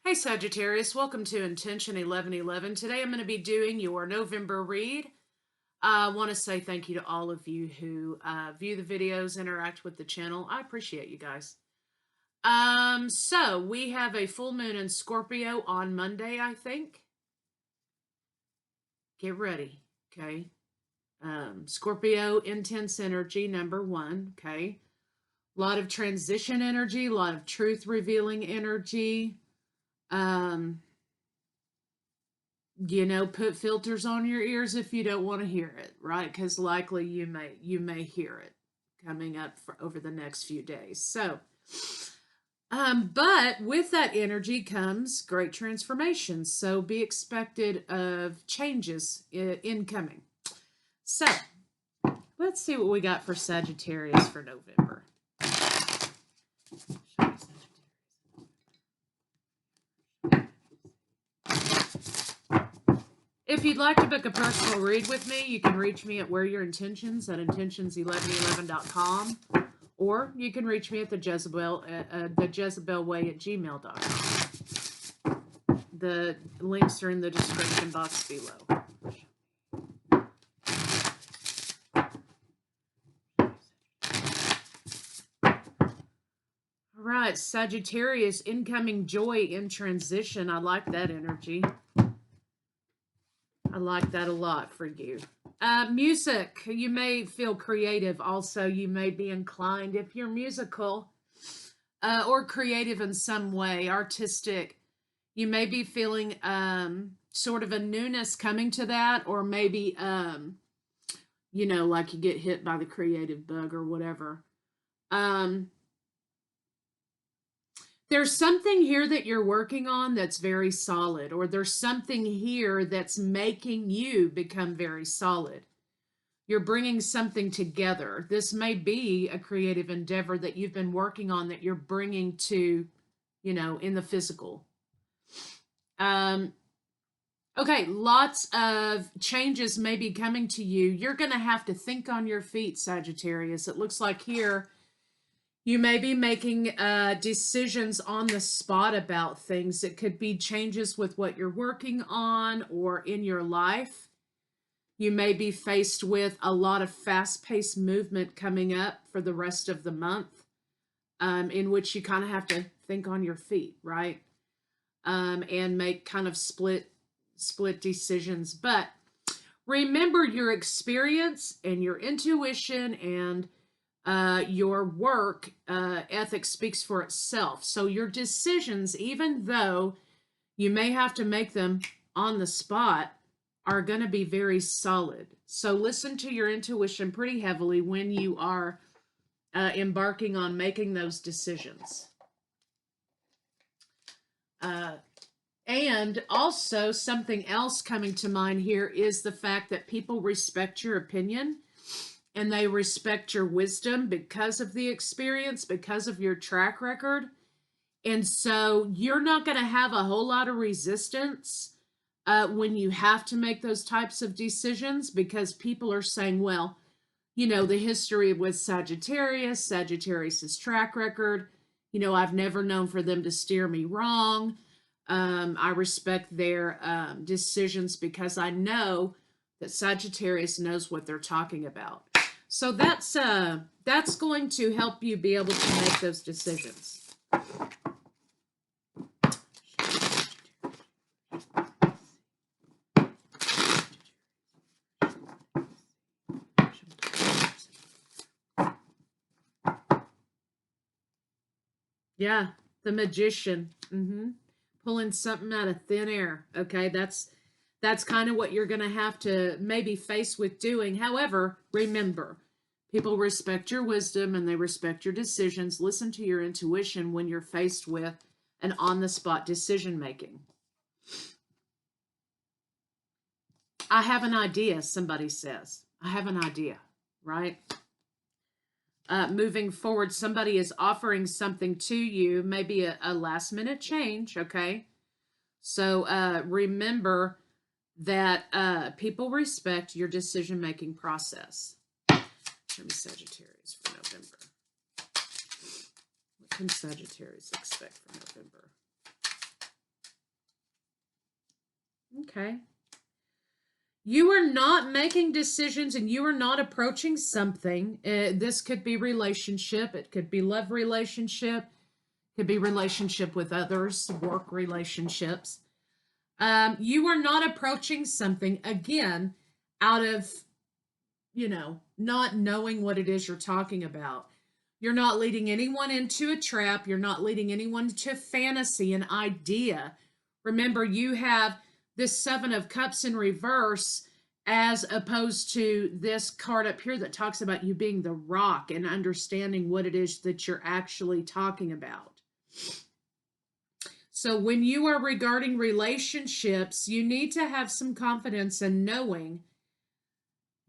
Hey Sagittarius, welcome to Intention 1111. Today I'm going to be doing your November read. I want to say thank you to all of you who view the videos, interact with the channel. I appreciate you guys. So we have a full moon in Scorpio on Monday, I think. Get ready, okay? Scorpio intense energy, number 1, okay? A lot of transition energy, a lot of truth revealing energy. Put filters on your ears if you don't want to hear it, right? Because likely you may hear it coming up over the next few days. So, but with that energy comes great transformation. So be expected of changes incoming. So let's see what we got for Sagittarius for November. If you'd like to book a personal read with me, you can reach me at whereyourintentions at intentions1111.com, or you can reach me at the Jezebel way at gmail.com. The links are in the description box below. All right, Sagittarius, incoming joy in transition. I like that energy. I like that a lot for you. Music, you may feel creative. Also, you may be inclined, if you're musical or creative in some way, artistic, you may be feeling sort of a newness coming to that, or maybe, like you get hit by the creative bug or whatever. There's something here that you're working on that's very solid, or there's something here that's making you become very solid. You're bringing something together. This may be a creative endeavor that you've been working on that you're bringing to, in the physical. Okay, lots of changes may be coming to you. You're going to have to think on your feet, Sagittarius. It looks like here you may be making decisions on the spot about things. It could be changes with what you're working on or in your life. You may be faced with a lot of fast-paced movement coming up for the rest of the month, in which you kind of have to think on your feet, right? And make kind of split decisions. But remember, your experience and your intuition and your work ethic speaks for itself. So your decisions, even though you may have to make them on the spot, are going to be very solid. So listen to your intuition pretty heavily when you are embarking on making those decisions. And also, something else coming to mind here is the fact that people respect your opinion. And they respect your wisdom because of the experience, because of your track record. And so you're not going to have a whole lot of resistance when you have to make those types of decisions, because people are saying, well, the history with Sagittarius's track record, I've never known for them to steer me wrong. I respect their decisions because I know that Sagittarius knows what they're talking about. So that's going to help you be able to make those decisions. Yeah, the magician. Pulling something out of thin air. Okay, that's kind of what you're going to have to maybe face with doing. However, remember, people respect your wisdom and they respect your decisions. Listen to your intuition when you're faced with an on-the-spot decision making. I have an idea, somebody says. I have an idea, right? Moving forward, somebody is offering something to you, maybe a last-minute change, okay? So remember that people respect your decision-making process. Show me Sagittarius for November. What can Sagittarius expect for November? Okay. You are not making decisions and you are not approaching something. This could be relationship. It could be love relationship. Could be relationship with others, work relationships. You are not approaching something again out of, not knowing what it is you're talking about. You're not leading anyone into a trap. You're not leading anyone to fantasy, an idea. Remember, you have this Seven of Cups in reverse as opposed to this card up here that talks about you being the rock and understanding what it is that you're actually talking about. So when you are regarding relationships, you need to have some confidence in knowing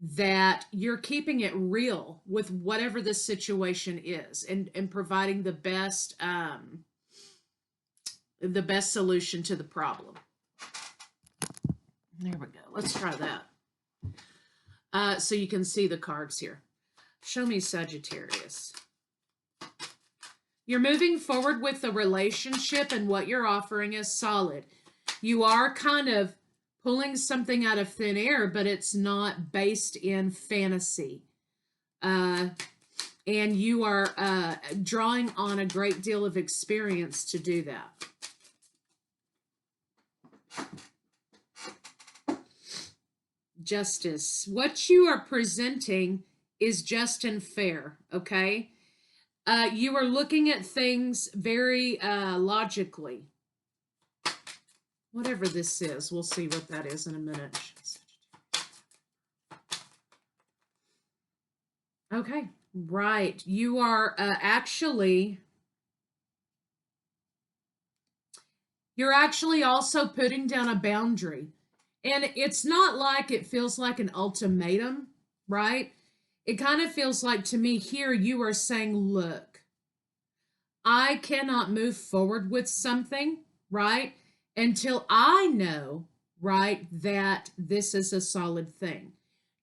that you're keeping it real with whatever the situation is, and providing the best solution to the problem. There we go. Let's try that. So you can see the cards here. Show me Sagittarius. You're moving forward with the relationship, and what you're offering is solid. You are kind of pulling something out of thin air, but it's not based in fantasy. And you are drawing on a great deal of experience to do that. Justice. What you are presenting is just and fair, okay? You are looking at things very logically. Whatever this is, we'll see what that is in a minute. Okay, right. You are you're actually also putting down a boundary. And it's not like it feels like an ultimatum, right? It kind of feels like to me here you are saying, look, I cannot move forward with something, right? Until I know, right, that this is a solid thing.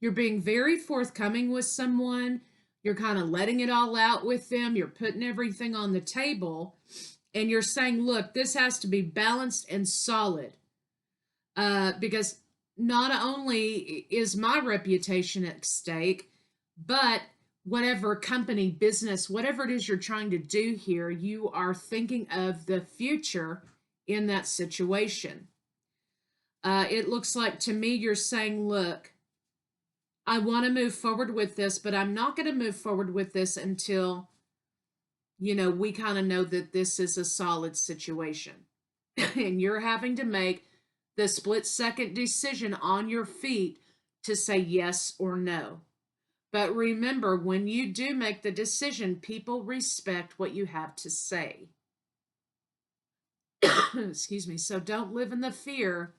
You're being very forthcoming with someone. You're kind of letting it all out with them. You're putting everything on the table. And you're saying, look, this has to be balanced and solid. Because not only is my reputation at stake, but whatever company, business, whatever it is you're trying to do here, you are thinking of the future in that situation. It looks like to me you're saying, look, I want to move forward with this, but I'm not going to move forward with this until, we kind of know that this is a solid situation. And you're having to make the split-second decision on your feet to say yes or no. But remember, when you do make the decision, people respect what you have to say. Excuse me. So don't live in the fear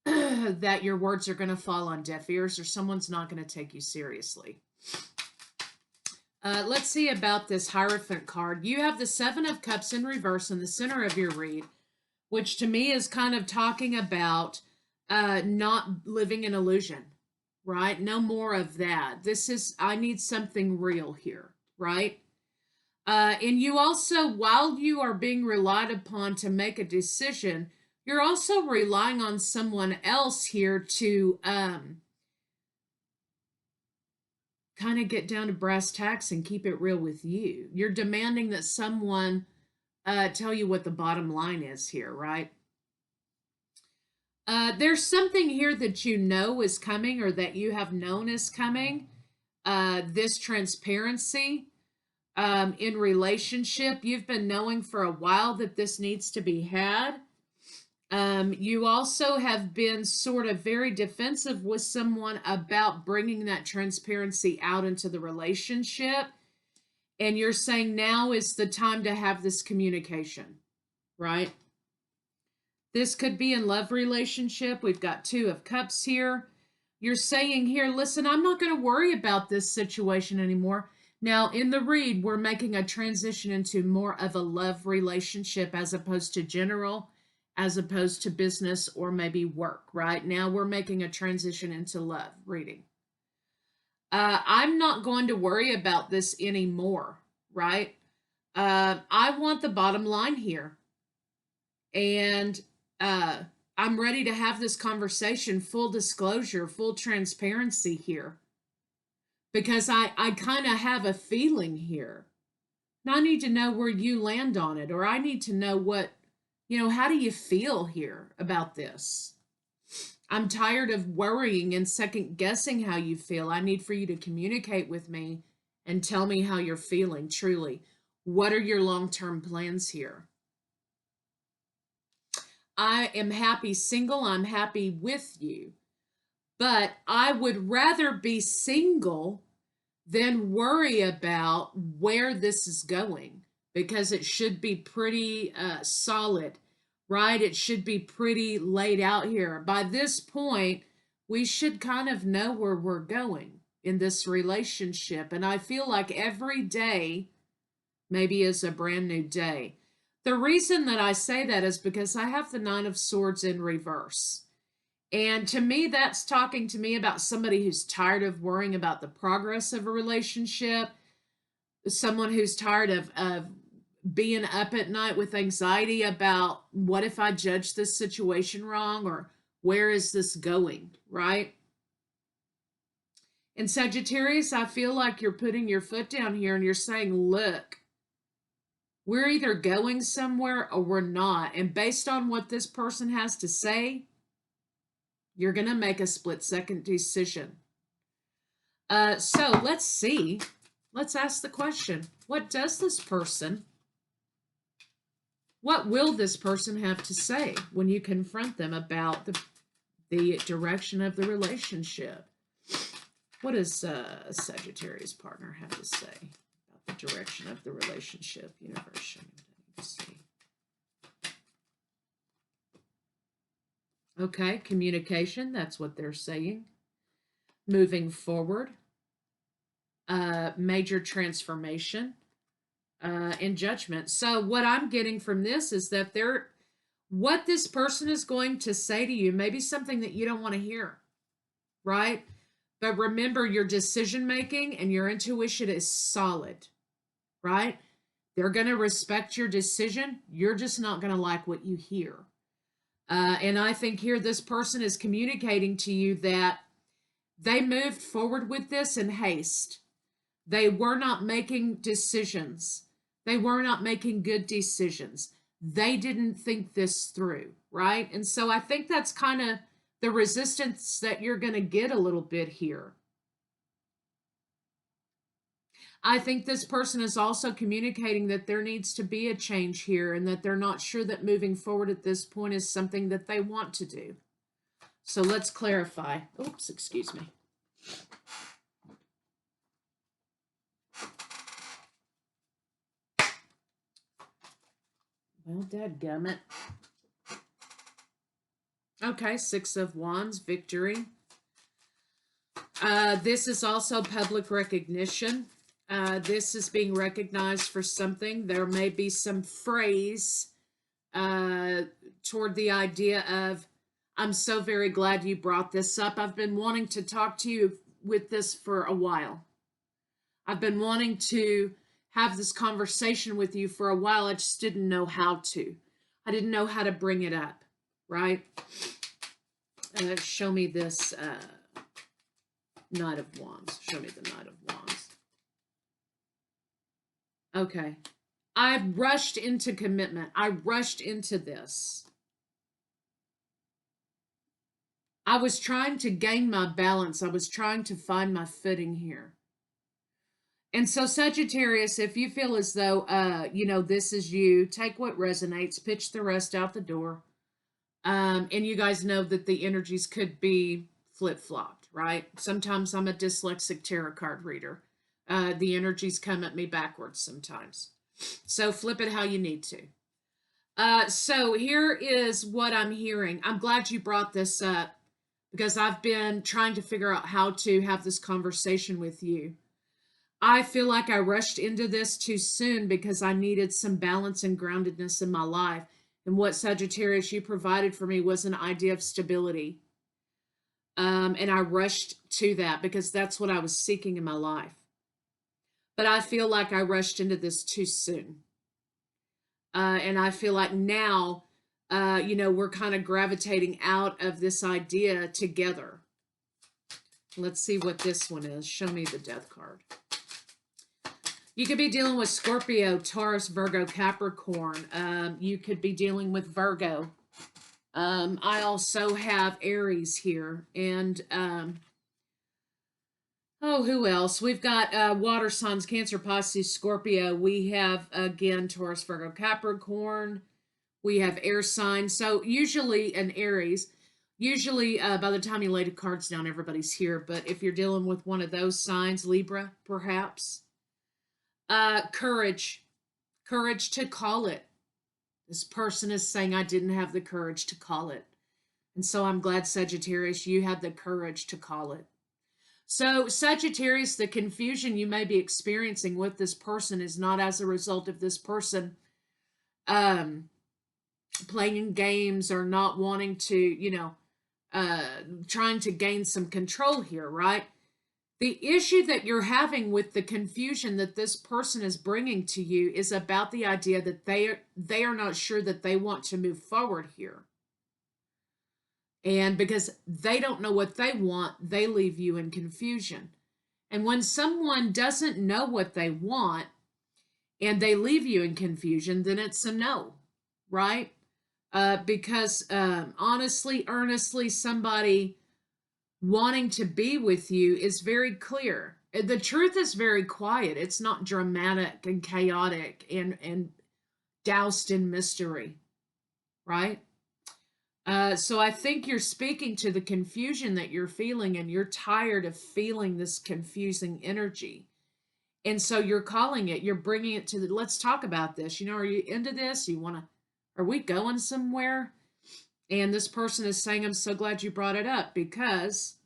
that your words are going to fall on deaf ears or someone's not going to take you seriously. Let's see about this Hierophant card. You have the Seven of Cups in reverse in the center of your read, which to me is kind of talking about not living in illusion, right? No more of that. I need something real here, right? And you also, while you are being relied upon to make a decision, you're also relying on someone else here to kind of get down to brass tacks and keep it real with you. You're demanding that someone tell you what the bottom line is here, right? There's something here that you know is coming or that you have known is coming. This transparency in relationship, you've been knowing for a while that this needs to be had. You also have been sort of very defensive with someone about bringing that transparency out into the relationship. And you're saying now is the time to have this communication, right? This could be in love relationship. We've got Two of Cups here. You're saying here, listen, I'm not going to worry about this situation anymore. Now, in the read, we're making a transition into more of a love relationship as opposed to general, as opposed to business or maybe work, right? Now we're making a transition into love reading. I'm not going to worry about this anymore, right? I want the bottom line here. And I I'm ready to have this conversation, full disclosure, full transparency here, because I kind of have a feeling here. Now I need to know where you land on it, or I need to know what, how do you feel here about this? I'm tired of worrying and second guessing how you feel. I need for you to communicate with me and tell me how you're feeling truly. What are your long-term plans here? I am happy single. I'm happy with you. But I would rather be single than worry about where this is going, because it should be pretty solid, right? It should be pretty laid out here. By this point, we should kind of know where we're going in this relationship. And I feel like every day maybe is a brand new day. The reason that I say that is because I have the Nine of Swords in reverse. And to me, that's talking to me about somebody who's tired of worrying about the progress of a relationship, someone who's tired of being up at night with anxiety about what if I judge this situation wrong, or where is this going, right? And Sagittarius, I feel like you're putting your foot down here and you're saying, look, we're either going somewhere or we're not. And based on what this person has to say, you're going to make a split-second decision. So let's see. Let's ask the question. What will this person have to say when you confront them about the direction of the relationship? What does a Sagittarius partner have to say about the direction of the relationship? Universe, show me what I need to see. Okay, communication, that's what they're saying. Moving forward. Major transformation. And judgment. So what I'm getting from this is that what this person is going to say to you may be something that you don't want to hear, right? But remember, your decision making and your intuition is solid, right? They're going to respect your decision. You're just not going to like what you hear. And I think here this person is communicating to you that they moved forward with this in haste. They were not making decisions. They were not making good decisions. They didn't think this through, right? And so I think that's kind of the resistance that you're going to get a little bit here. I think this person is also communicating that there needs to be a change here and that they're not sure that moving forward at this point is something that they want to do. So let's clarify. Oops, excuse me. Well, dadgummit. Okay, Six of Wands, victory. This is also public recognition. This is being recognized for something. There may be some phrase toward the idea of, I'm so very glad you brought this up. I've been wanting to talk to you with this for a while. I've been wanting to have this conversation with you for a while. I just didn't know how to. I didn't know how to bring it up, right? Show me this Knight of Wands. Show me the Knight of Wands. Okay. I rushed into commitment. I rushed into this. I was trying to gain my balance. I was trying to find my footing here. And so Sagittarius, if you feel as though, this is you, take what resonates, pitch the rest out the door. And you guys know that the energies could be flip-flopped, right? Sometimes I'm a dyslexic tarot card reader. The energies come at me backwards sometimes. So flip it how you need to. So here is what I'm hearing. I'm glad you brought this up because I've been trying to figure out how to have this conversation with you. I feel like I rushed into this too soon because I needed some balance and groundedness in my life. And what Sagittarius you provided for me was an idea of stability. And I rushed to that because that's what I was seeking in my life. But I feel like I rushed into this too soon. And I feel like now You know, we're kind of gravitating out of this idea together. Let's see what this one is. Show me the Death card. You could be dealing with Scorpio, Taurus, Virgo, Capricorn. You could be dealing with Virgo. I also have Aries here. And, oh, who else? We've got water signs, Cancer, Pisces, Scorpio. We have, again, Taurus, Virgo, Capricorn. We have air signs. So usually an Aries. Usually, by the time you lay the cards down, everybody's here. But if you're dealing with one of those signs, Libra, perhaps. Courage. Courage to call it. This person is saying, I didn't have the courage to call it. And so I'm glad, Sagittarius, you had the courage to call it. So, Sagittarius, the confusion you may be experiencing with this person is not as a result of this person playing games or not wanting to, you know, trying to gain some control here, right? The issue that you're having with the confusion that this person is bringing to you is about the idea that they are not sure that they want to move forward here. And because they don't know what they want, they leave you in confusion. And when someone doesn't know what they want and they leave you in confusion, then it's a no, right? Because honestly, earnestly, somebody wanting to be with you is very clear. The truth is very quiet. It's not dramatic and chaotic and doused in mystery, right? So I think you're speaking to the confusion that you're feeling, and you're tired of feeling this confusing energy. And so you're calling it, you're bringing it to the, let's talk about this. You know, are you into this? Are we going somewhere? And this person is saying, I'm so glad you brought it up because,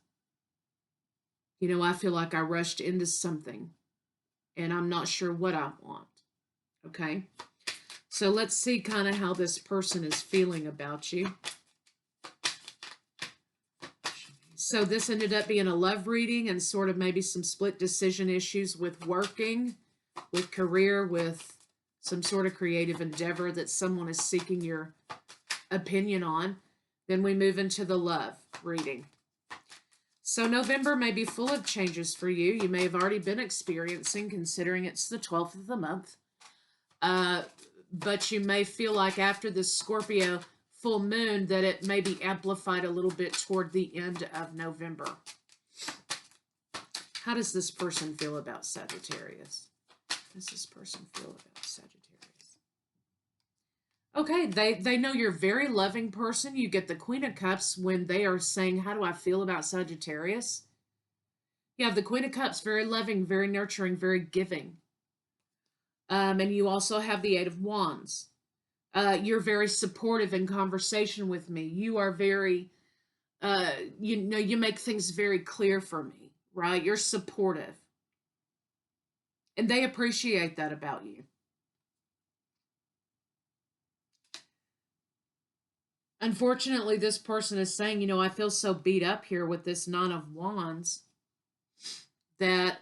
you know, I feel like I rushed into something and I'm not sure what I want. Okay. So let's see kind of how this person is feeling about you. So this ended up being a love reading and sort of maybe some split decision issues with working, with career, with some sort of creative endeavor that someone is seeking your opinion on. Then we move into the love reading. So November may be full of changes for you. You may have already been experiencing, considering it's the 12th of the month. But you may feel like after this Scorpio full moon that it may be amplified a little bit toward the end of November. How does this person feel about Sagittarius? How does this person feel about Sagittarius? Okay, they know you're a very loving person. You get the Queen of Cups when they are saying, how do I feel about Sagittarius? You have the Queen of Cups, very loving, very nurturing, very giving. And you also have the Eight of Wands. You're very supportive in conversation with me. You are very, you know, you make things very clear for me, right? You're supportive. And they appreciate that about you. Unfortunately, this person is saying, you know, I feel so beat up here with this Nine of Wands that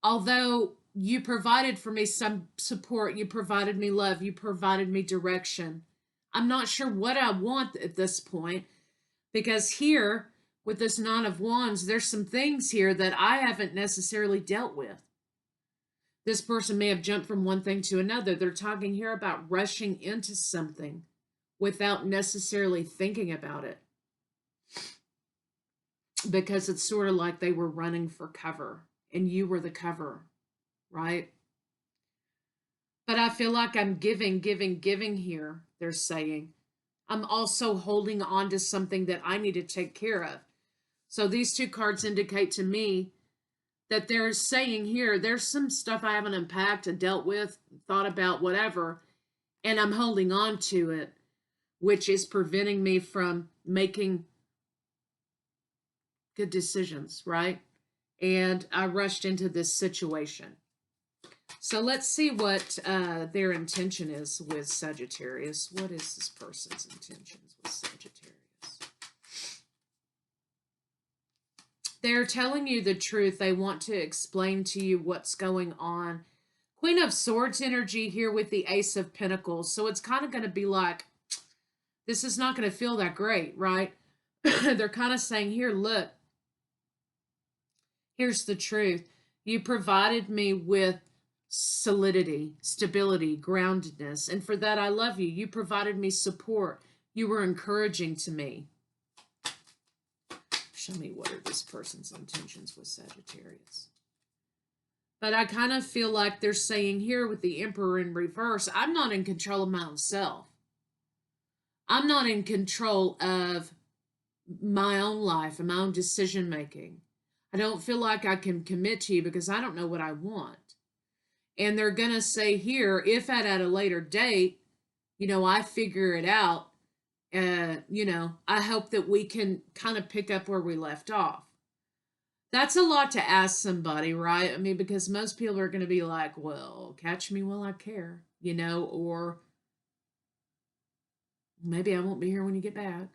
although you provided for me some support, you provided me love, you provided me direction, I'm not sure what I want at this point, because here with this Nine of Wands, there's some things here that I haven't necessarily dealt with. This person may have jumped from one thing to another. They're talking here about rushing into something without necessarily thinking about it, because it's sort of like they were running for cover and you were the cover, right? But I feel like I'm giving here, they're saying. I'm also holding on to something that I need to take care of. So these two cards indicate to me that they're saying here, there's some stuff I haven't unpacked and dealt with, thought about, whatever, and I'm holding on to it, which is preventing me from making good decisions, right? And I rushed into this situation. So let's see what their intention is with Sagittarius. What is this person's intentions with Sagittarius? They're telling you the truth. They want to explain to you what's going on. Queen of Swords energy here with the Ace of Pentacles. So it's kind of going to be like, this is not going to feel that great, right? They're kind of saying, here, look, here's the truth. You provided me with solidity, stability, groundedness. And for that, I love you. You provided me support. You were encouraging to me. Show me what are this person's intentions with Sagittarius. But I kind of feel like they're saying here with the Emperor in reverse, I'm not in control of my own self. I'm not in control of my own life and my own decision making. I don't feel like I can commit to you because I don't know what I want. And they're going to say here, if at a later date, I figure it out, I hope that we can kind of pick up where we left off. That's a lot to ask somebody, right? I mean, because most people are going to be like, well, catch me while I care, or maybe I won't be here when you get back.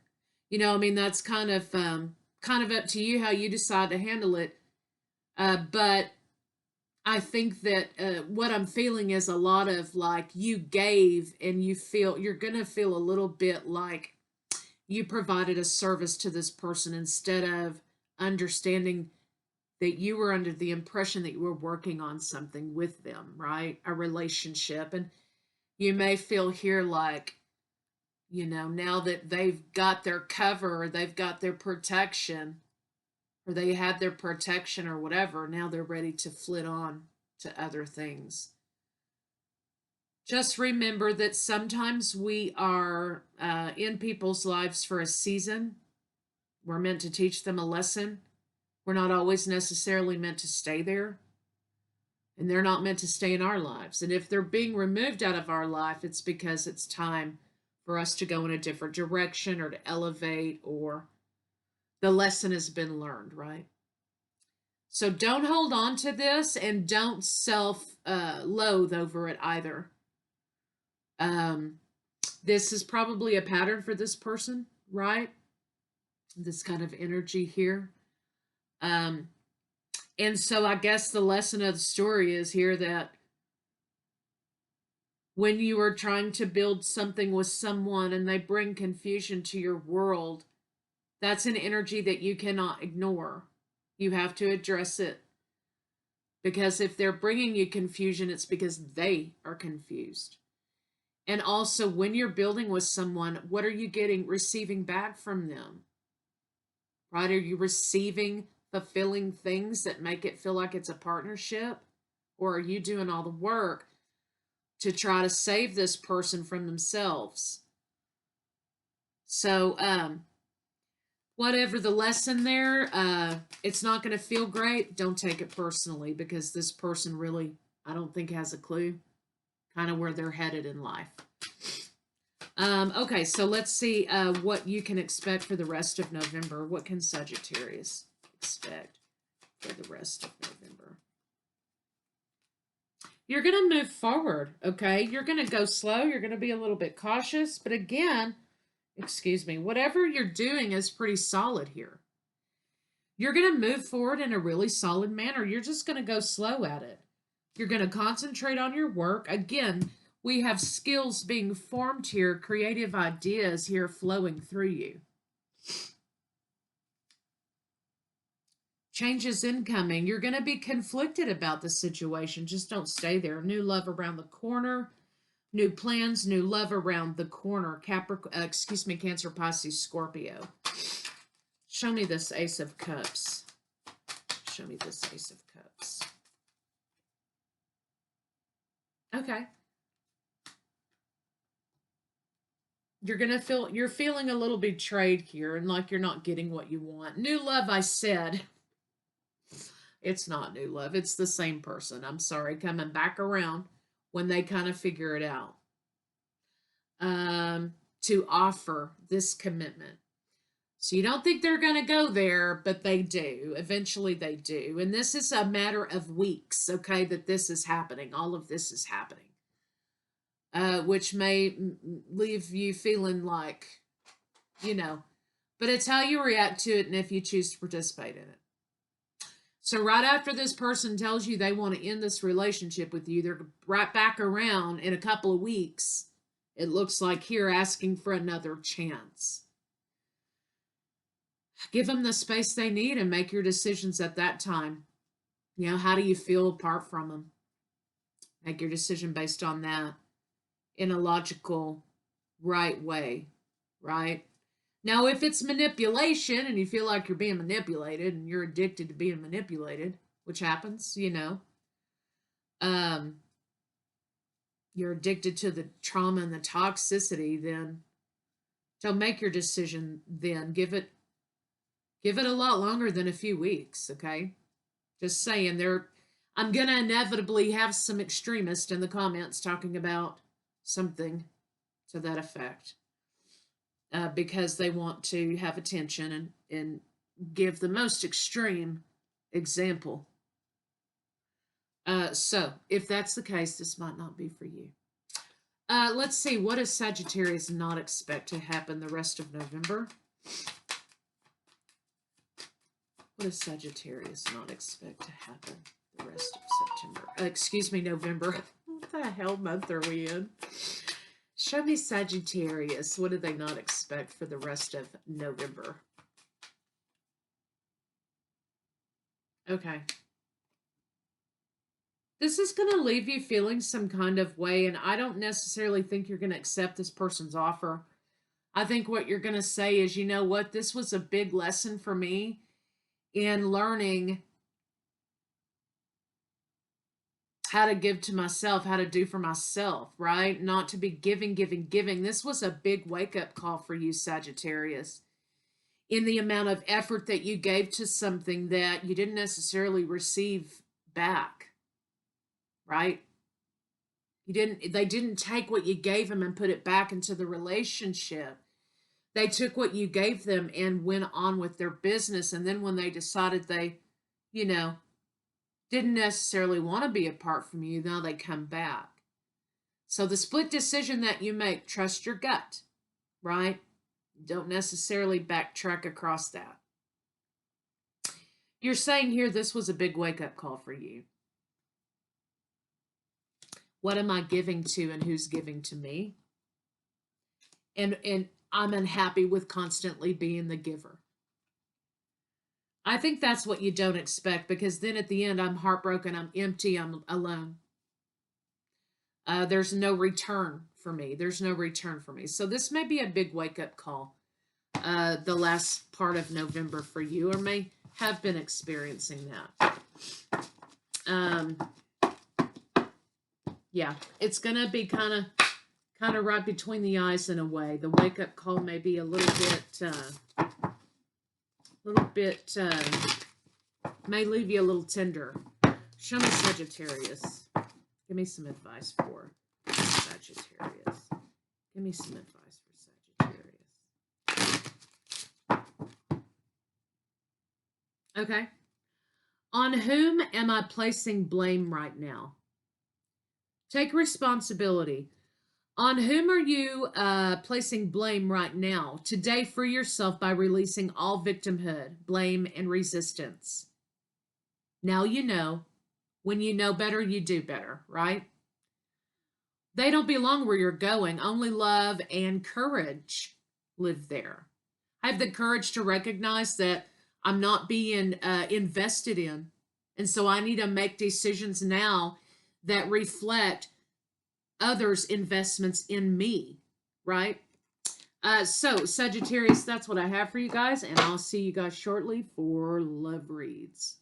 That's kind of up to you how you decide to handle it. But I think that what I'm feeling is a lot of like you gave and you're going to feel a little bit like you provided a service to this person instead of understanding that you were under the impression that you were working on something with them, right? A relationship. And you may feel here like, now that they've got their cover, or they've got their protection, or they have their protection or whatever, now they're ready to flit on to other things. Just remember that sometimes we are in people's lives for a season. We're meant to teach them a lesson. We're not always necessarily meant to stay there. And they're not meant to stay in our lives. And if they're being removed out of our life, it's because it's time for us to go in a different direction or to elevate, or the lesson has been learned, right? So don't hold on to this and don't self-loathe over it either. This is probably a pattern for this person, right? This kind of energy here. And so I guess the lesson of the story is here that when you are trying to build something with someone and they bring confusion to your world, that's an energy that you cannot ignore. You have to address it. Because if they're bringing you confusion, it's because they are confused. And also, when you're building with someone, what are you receiving back from them? Right? Are you receiving fulfilling things that make it feel like it's a partnership? Or are you doing all the work to try to save this person from themselves? So, whatever the lesson there, it's not going to feel great. Don't take it personally, because this person really, I don't think, has a clue kind of where they're headed in life. Okay, so let's see what you can expect for the rest of November. What can Sagittarius expect for the rest of November? You're going to move forward, okay? You're going to go slow. You're going to be a little bit cautious. But again, whatever you're doing is pretty solid here. You're going to move forward in a really solid manner. You're just going to go slow at it. You're going to concentrate on your work. Again, we have skills being formed here, creative ideas here flowing through you. Changes incoming. You're going to be conflicted about the situation. Just don't stay there. New love around the corner. New plans, new love around the corner. Cancer, Pisces, Scorpio. Show me this Ace of Cups. Show me this Ace of Cups. Okay. You're feeling a little betrayed here and like you're not getting what you want. New love, I said. It's not new love. It's the same person. I'm sorry. Coming back around when they kind of figure it out. To offer this commitment. So you don't think they're going to go there, but they do. Eventually they do. And this is a matter of weeks, okay, that this is happening. All of this is happening. Which may leave you feeling like, but it's how you react to it and if you choose to participate in it. So right after this person tells you they want to end this relationship with you, they're right back around in a couple of weeks. It looks like here asking for another chance. Give them the space they need and make your decisions at that time. You know, how do you feel apart from them? Make your decision based on that in a logical, right way, right? Now, if it's manipulation and you feel like you're being manipulated and you're addicted to being manipulated, which happens, you know, you're addicted to the trauma and the toxicity, then don't make your decision then. Give it a lot longer than a few weeks, okay? Just saying I'm gonna inevitably have some extremists in the comments talking about something to that effect. Because they want to have attention and give the most extreme example. So, if that's the case, this might not be for you. Let's see, what does Sagittarius not expect to happen the rest of November? What does Sagittarius not expect to happen the rest of September? Excuse me, November. What the hell month are we in? Show me Sagittarius. What do they not expect for the rest of November? Okay. This is going to leave you feeling some kind of way, and I don't necessarily think you're going to accept this person's offer. I think what you're going to say is, you know what, this was a big lesson for me in learning how to give to myself, how to do for myself, right? Not to be giving. This was a big wake-up call for you, Sagittarius, in the amount of effort that you gave to something that you didn't necessarily receive back, right? They didn't take what you gave them and put it back into the relationship. They took what you gave them and went on with their business. And then when they decided they, you know, didn't necessarily want to be apart from you, now they come back. So the split decision that you make, trust your gut, right? Don't necessarily backtrack across that. You're saying here this was a big wake-up call for you. What am I giving to and who's giving to me? And I'm unhappy with constantly being the giver. I think that's what you don't expect, because then at the end, I'm heartbroken, I'm empty, I'm alone. There's no return for me. So this may be a big wake-up call the last part of November for you, or may have been experiencing that. Yeah, it's going to be kind of right between the eyes in a way. The wake-up call may be a little bit, may leave you a little tender. Show me Sagittarius. Give me some advice for Sagittarius. Give me some advice for Sagittarius. Okay. On whom am I placing blame right now? Take responsibility. On whom are you placing blame right now? Today, free yourself by releasing all victimhood, blame, and resistance. Now you know. When you know better, you do better, right? They don't belong where you're going. Only love and courage live there. I have the courage to recognize that I'm not being invested in. And so I need to make decisions now that reflect others' investments in me, right? So, Sagittarius, that's what I have for you guys, and I'll see you guys shortly for love reads.